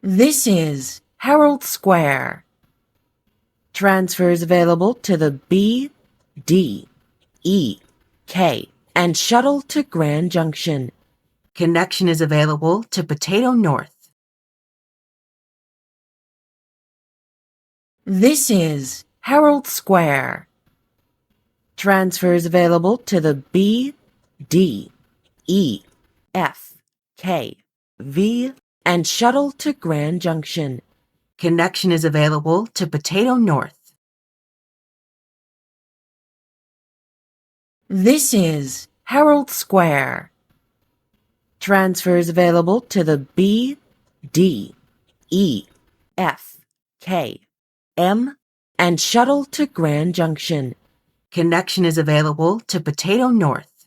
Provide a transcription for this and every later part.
This is Herald Square. Transfers available to the B, D, E, K, and shuttle to Grand Junction. Connection is available to Potato North. This is Herald Square. Transfers available to the B, D, E, F, K, V, and shuttle to Grand Junction. Connection is available to Potato North. This is Herald Square. Transfers available to the B, D, E, F, K, M, and shuttle to Grand Junction. Connection is available to Potato North.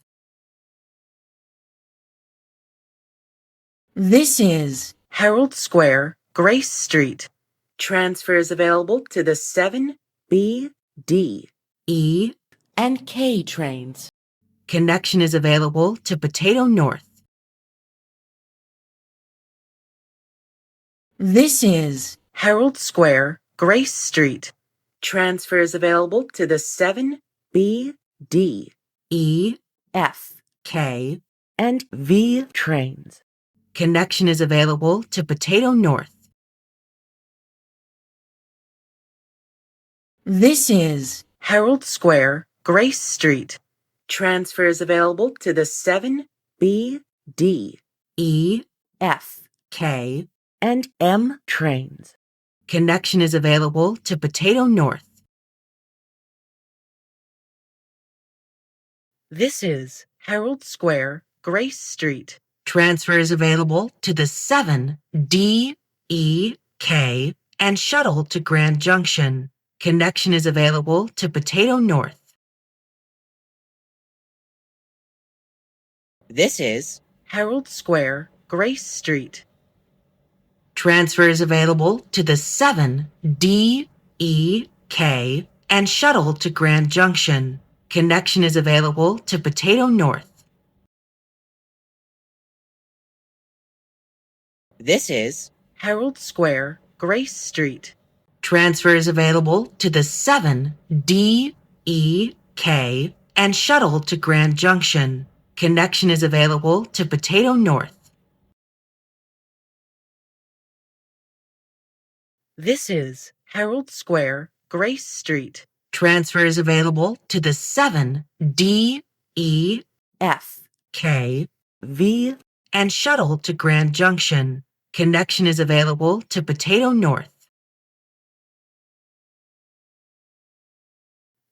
This is Herald Square, Grace Street. Transfers available to the 7, B, D, E, and K trains. Connection is available to Potato North. This is Herald Square, Grace Street. Transfers available to the 7, B, D, E, F, K, and V trains. Connection is available to Potato North. This is Herald Square, Grace Street. Transfers available to the 7, B, D, E, F, K, and M trains. Connection is available to Potato North. This is Herald Square, Grace Street. Transfers available to the 7, D, E, K, and shuttle to Grand Junction. Connection is available to Potato North. This is Herald Square, Grace Street. Transfers available to the 7, D, E, K, and shuttle to Grand Junction. Connection is available to Potato North. This is Herald Square, Grace Street. Transfers available to the 7, D, E, K, and shuttle to Grand Junction. Connection is available to Potato North. This is Herald Square, Grace Street. Transfers available to the 7, D, E, F, K, V, and shuttle to Grand Junction. Connection is available to Potato North.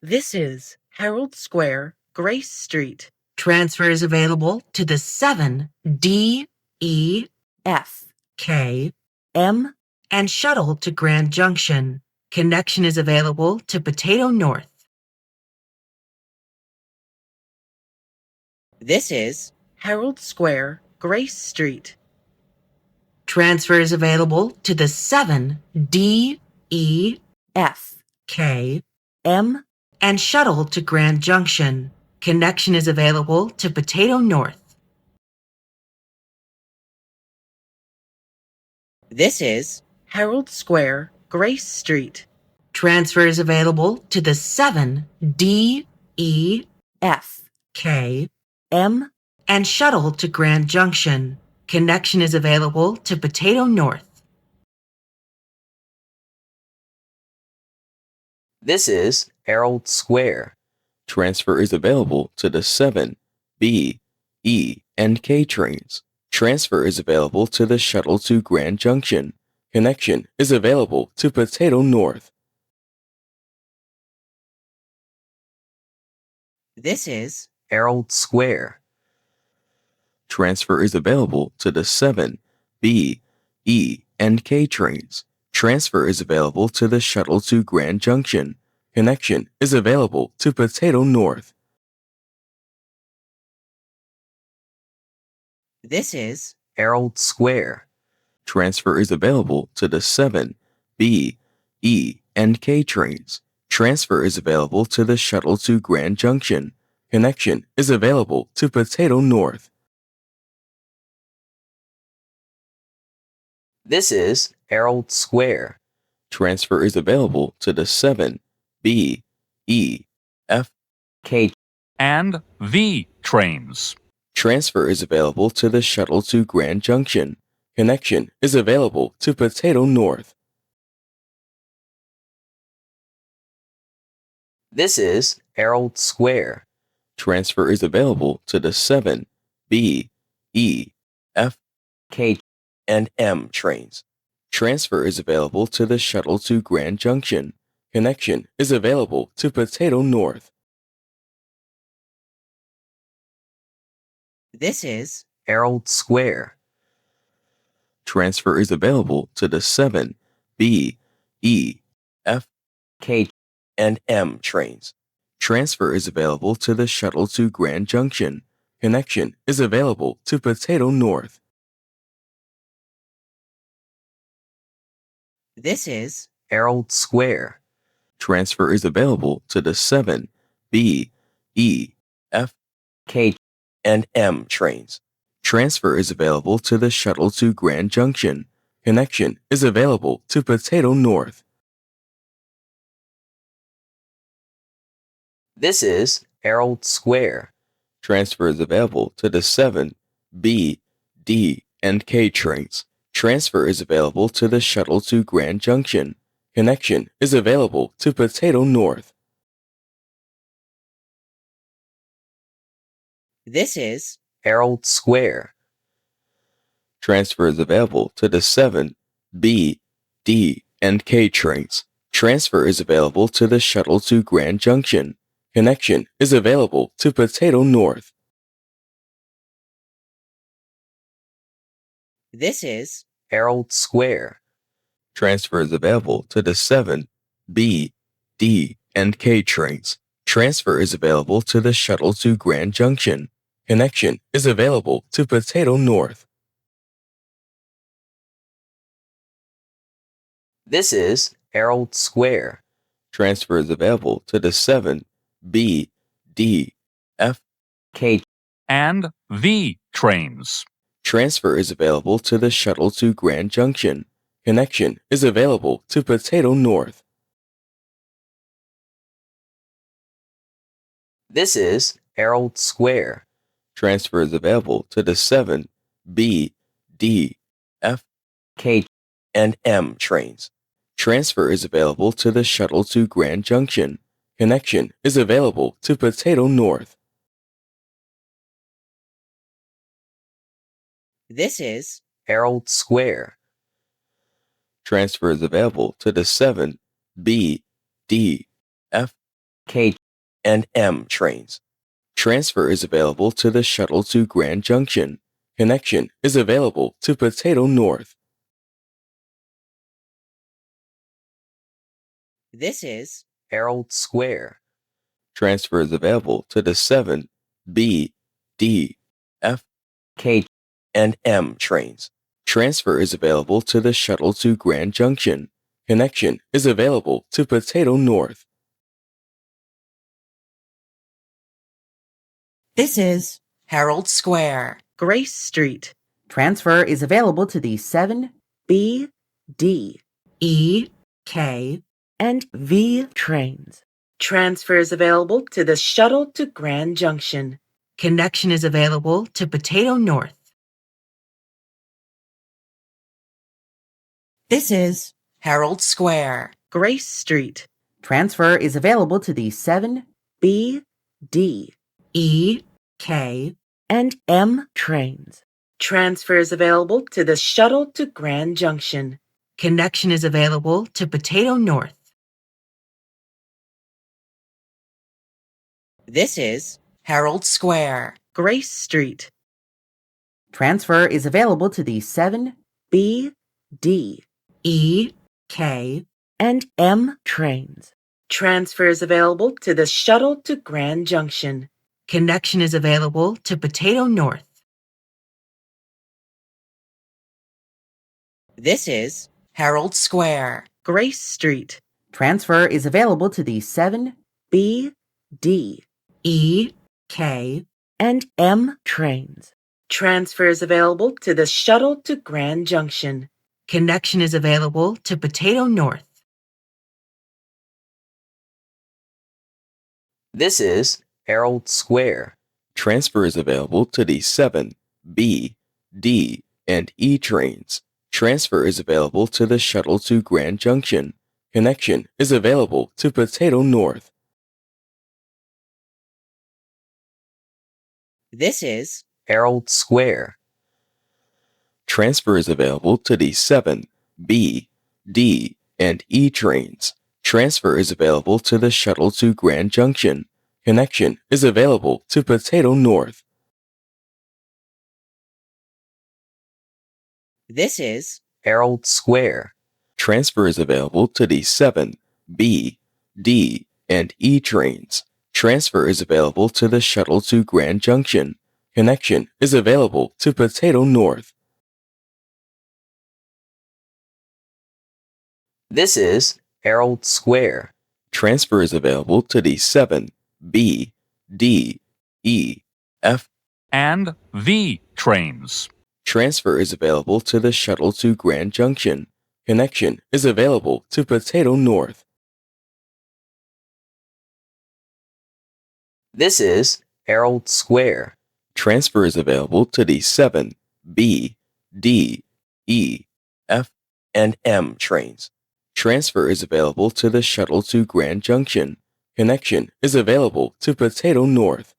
This is Herald Square, Grace Street. Transfers available to the 7, D, E, F, K, M, and shuttle to Grand Junction. Connection is available to Potato North. This is Herald Square, Grace Street. Transfers available to the 7, D, E, F, K, M, and shuttle to Grand Junction. Connection is available to Potato North. This is Herald Square, Grace Street. Transfers available to the 7, D, E, F, K, M, and shuttle to Grand Junction. Connection is available to Potato North. This is Herald Square. Transfer is available to the 7, B, E, and K trains. Transfer is available to the shuttle to Grand Junction. Connection is available to Potato North. This is Herald Square. Transfer is available to the 7, B, E, and K trains. Transfer is available to the shuttle to Grand Junction. Connection is available to Potato North. This is Herald Square. Transfer is available to the 7, B, E, and K trains. Transfer is available to the shuttle to Grand Junction. Connection is available to Potato North. This is Herald Square. Transfer is available to the 7B, E, F, K, and V trains. Transfer is available to the shuttle to Grand Junction. Connection is available to Potato North. This is Herald Square. Transfer is available to the 7B, E, F, K, and M trains. Transfer is available to the shuttle to Grand Junction. Connection is available to Potato North. This is Herald Square. Transfer is available to the 7B, E, F, K, and M trains. Transfer is available to the shuttle to Grand Junction. Connection is available to Potato North. This is Herald Square. Transfer is available to the 7B, E, F, K, and M trains. Transfer is available to the shuttle to Grand Junction. Connection is available to Potato North. This is Herald Square. Transfer is available to the 7B, D, and K trains. Transfer is available to the shuttle to Grand Junction. Connection is available to Potato North. This is Herald Square. Transfer is available to the 7B, D, and K trains. Transfer is available to the shuttle to Grand Junction. Connection is available to Potato North. This is Herald Square. Transfer is available to the 7B, D, and K trains. Transfer is available to the shuttle to Grand Junction. Connection is available to Potato North. This is Herald Square. Transfer is available to the 7B, D, F, K, and V trains. Transfer is available to the shuttle to Grand Junction. Connection is available to Potato North. This is Herald Square. Transfer is available to the 7B, D, F, K, and M trains. Transfer is available to the shuttle to Grand Junction. Connection is available to Potato North. This is Herald Square. Transfer is available to the 7B, D, F, K, and M trains. Transfer is available to the shuttle to Grand Junction. Connection is available to Potato North. This is Herald Square. Transfer is available to the 7B, D, F, K, and M trains. Transfer is available to the shuttle to Grand Junction. Connection is available to Potato North. This is Herald Square, Grace Street. Transfer is available to the 7B, D, E, K, and V trains. Transfer is available to the shuttle to Grand Junction. Connection is available to Potato North. This is Herald Square, Grace Street. Transfer is available to the 7B, D, E, K, and M trains. Transfer is available to the shuttle to Grand Junction. Connection is available to Potato North. This is Herald Square, Grace Street. Transfer is available to the 7B, D, E, K, and M trains. Transfer is available to the shuttle to Grand Junction. Connection is available to Potato North. This is Herald Square, Grace Street. Transfer is available to the 7B, D, E, K, and M trains. Transfer is available to the shuttle to Grand Junction. Connection is available to Potato North. This is Herald Square. Transfer is available to the 7, B, D, and E trains. Transfer is available to the shuttle to Grand Junction. Connection is available to Potato North. This is Herald Square. Transfer is available to the 7, B, D, and E trains. Transfer is available to the shuttle to Grand Junction. Connection is available to Potato North. This is Herald Square. Transfer is available to the 7, B, D, and E trains. Transfer is available to the shuttle to Grand Junction. Connection is available to Potato North. This is Herald Square. Transfer is available to the 7, B, D, E, F, and V trains. Transfer is available to the shuttle to Grand Junction. Connection is available to Potato North. This is Herald Square. Transfer is available to the 7, B, D, E, F, and M trains. Transfer is available to the shuttle to Grand Junction. Connection is available to Potato North.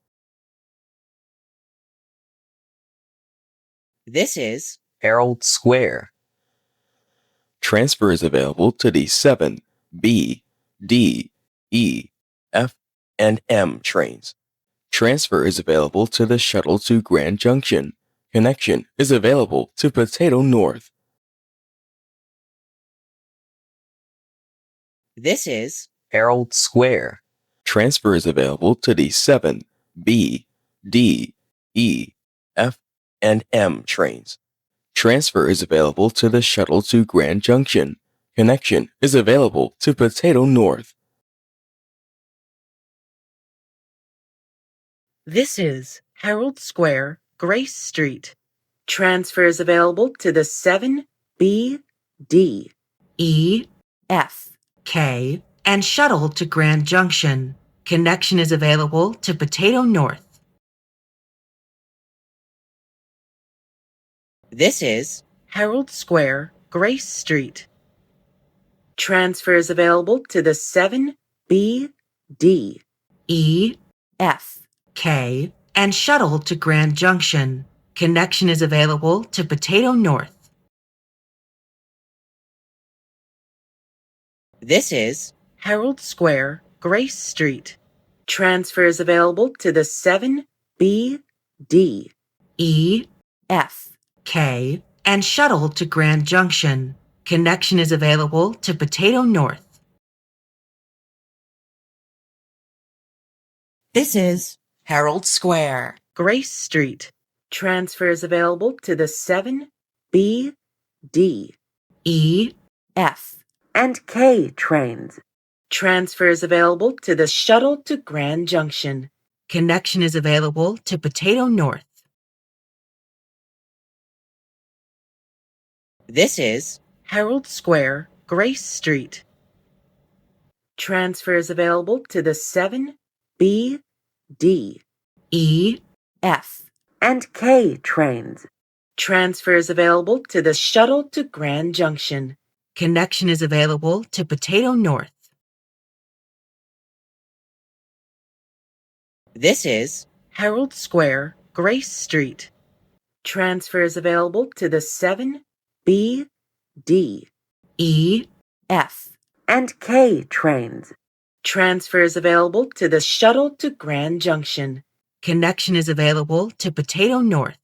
This is Herald Square. Transfer is available to the 7, B, D, E, F, and M trains. Transfer is available to the shuttle to Grand Junction. Connection is available to Potato North. This is Herald Square. Transfer is available to the 7, B, D, E, F, and M trains. Transfer is available to the shuttle to Grand Junction. Connection is available to Potato North. This is Herald Square, Grace Street. Transfer is available to the 7, B, D, E, F, K, and shuttle to Grand Junction. Connection is available to Potato North. This is Herald Square, Grace Street. Transfer is available to the 7, B, D, E, F, K, and shuttle to Grand Junction. Connection is available to Potato North. This is Herald Square, Grace Street. Transfer is available to the 7, B, D, E, F, K, and shuttle to Grand Junction. Connection is available to Potato North. This is Herald Square, Grace Street. Transfer is available to the 7, B, D, E, F, and K trains. Transfer is available to the shuttle to Grand Junction. Connection is available to Potato North. This is Herald Square, Grace Street. Transfer is available to the 7, B, D, E, F, and K trains. Transfer is available to the shuttle to Grand Junction. Connection is available to Potato North. This is Herald Square, Grace Street. Transfer is available to the 7, B, D, E, F, and K trains. Transfer is available to the shuttle to Grand Junction. Connection is available to Potato North.